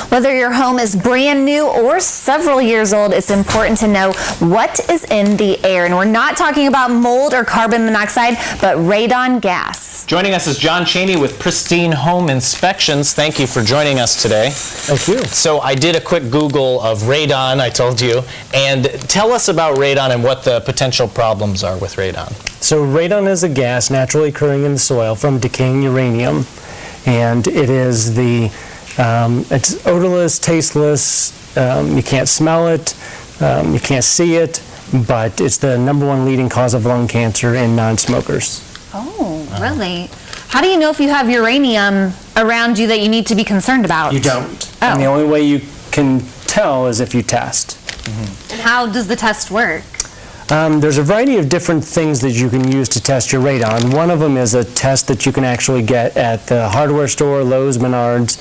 Whether your home is brand new or several years old, it's important to know what is in the air. And we're not talking about mold or carbon monoxide, but radon gas. Joining us is John Cheney with Pristine Home Inspections. Thank you for joining us today. Thank you. So I did a quick Google of radon, I told you, and tell us about radon and what the potential problems are with radon. So radon is a gas naturally occurring in the soil from decaying uranium, and it is it's odorless, tasteless, you can't smell it, you can't see it, but it's the #1 leading cause of lung cancer in non-smokers. Oh, really? How do you know if you have uranium around you that you need to be concerned about? You don't. Oh. And the only way you can tell is if you test. And how does the test work? There's a variety of different things that you can use to test your radon. One of them is a test that you can actually get at the hardware store, Lowe's, Menards.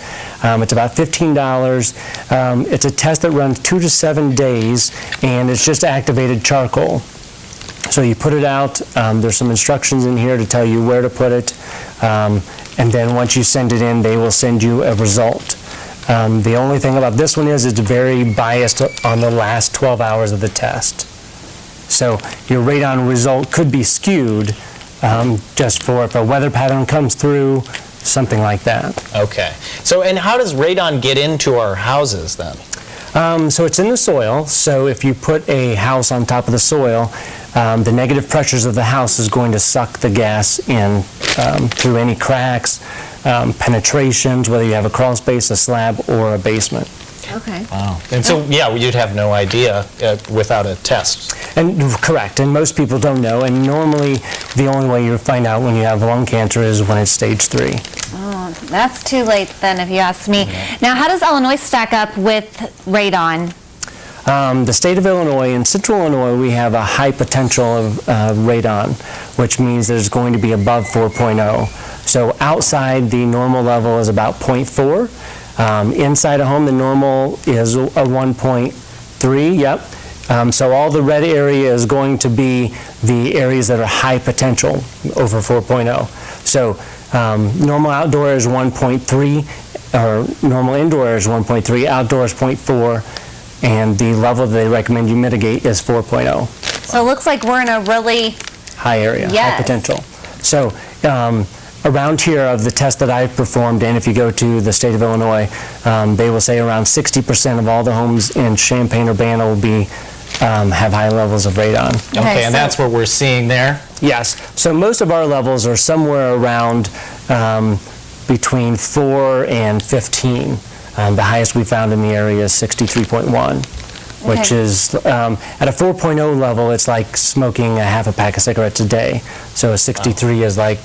It's about $15. It's a test that runs 2 to 7 days, and it's just activated charcoal. So you put it out, there's some instructions in here to tell you where to put it, and then once you send it in, they will send you a result. The only thing about this one is it's very biased on the last 12 hours of the test. So your radon result could be skewed just for if a weather pattern comes through, something like that. Okay. So, and how does radon get into our houses then? So it's in the soil, so if you put a house on top of the soil, the negative pressures of the house is going to suck the gas in through any cracks, penetrations, whether you have a crawl space, a slab, or a basement. Okay. Wow. And so, yeah, you'd have no idea without a test. And correct, and most people don't know, and normally the only way you find out when you have lung cancer is when it's stage 3. Oh, that's too late then, if you ask me. Now, how does Illinois stack up with radon? The state of Illinois, in central Illinois, we have a high potential of radon, which means there's going to be above 4.0. So outside, the normal level is about 0.4. Inside a home, the normal is a 1.3, yep. So all the red area is going to be the areas that are high potential, over 4.0. So normal outdoor is 1.3, or normal indoor is 1.3, outdoor is 0.4, and the level that they recommend you mitigate is 4.0. So it looks like we're in a really high area, yes. High potential. So around here of the test that I've performed, and if you go to the state of Illinois, they will say around 60% of all the homes in Champaign-Urbana will be have high levels of radon. Okay, and that's what we're seeing there? Yes. So most of our levels are somewhere around between 4 and 15. The highest we found in the area is 63.1. Which is, at a 4.0 level, it's like smoking a half a pack of cigarettes a day. So a 63 is like,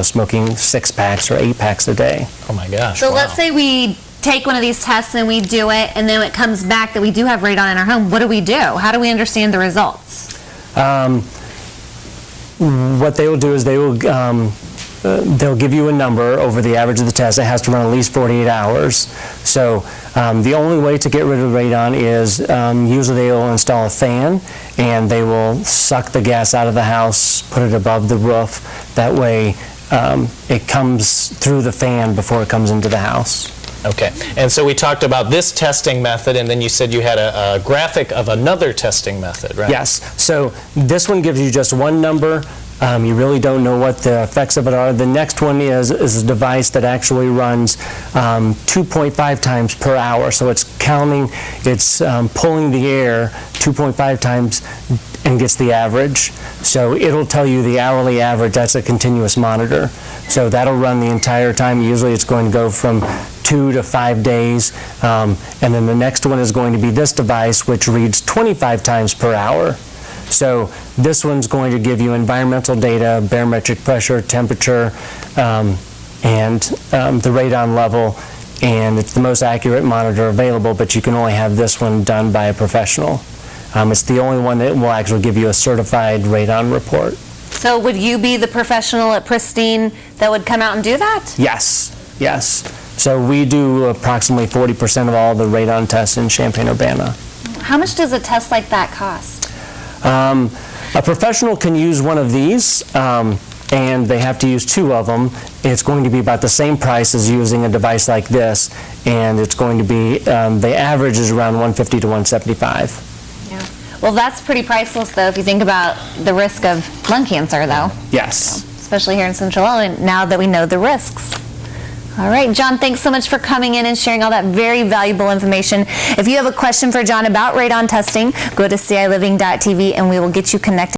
smoking 6 packs or 8 packs a day. Oh my gosh. So let's say we take one of these tests and we do it, and then it comes back that we do have radon in our home. What do we do? How do we understand the results? What they will do is they'll give you a number over the average of the test. It has to run at least 48 hours. So the only way to get rid of radon is usually they will install a fan, and they will suck the gas out of the house, put it above the roof. That way it comes through the fan before it comes into the house. Okay, and so we talked about this testing method, and then you said you had a graphic of another testing method, right? Yes, so this one gives you just one number. You really don't know what the effects of it are. The next one is a device that actually runs 2.5 times per hour. So it's counting, it's pulling the air 2.5 times and gets the average. So it'll tell you the hourly average. That's a continuous monitor. So that'll run the entire time. Usually it's going to go from 2 to 5 days. And then the next one is going to be this device, which reads 25 times per hour. So this one's going to give you environmental data, barometric pressure, temperature, and the radon level, and it's the most accurate monitor available, but you can only have this one done by a professional. It's the only one that will actually give you a certified radon report. So would you be the professional at Pristine that would come out and do that? Yes, yes. So we do approximately 40% of all the radon tests in Champaign-Urbana. How much does a test like that cost? A professional can use one of these, and they have to use 2 of them. It's going to be about the same price as using a device like this, and it's going to be, the average is around 150 to 175. Yeah. Well, that's pretty priceless, though, if you think about the risk of lung cancer, though. Yes. Especially here in Central Illinois, now that we know the risks. All right, John, thanks so much for coming in and sharing all that very valuable information. If you have a question for John about radon testing, go to CILiving.tv and we will get you connected.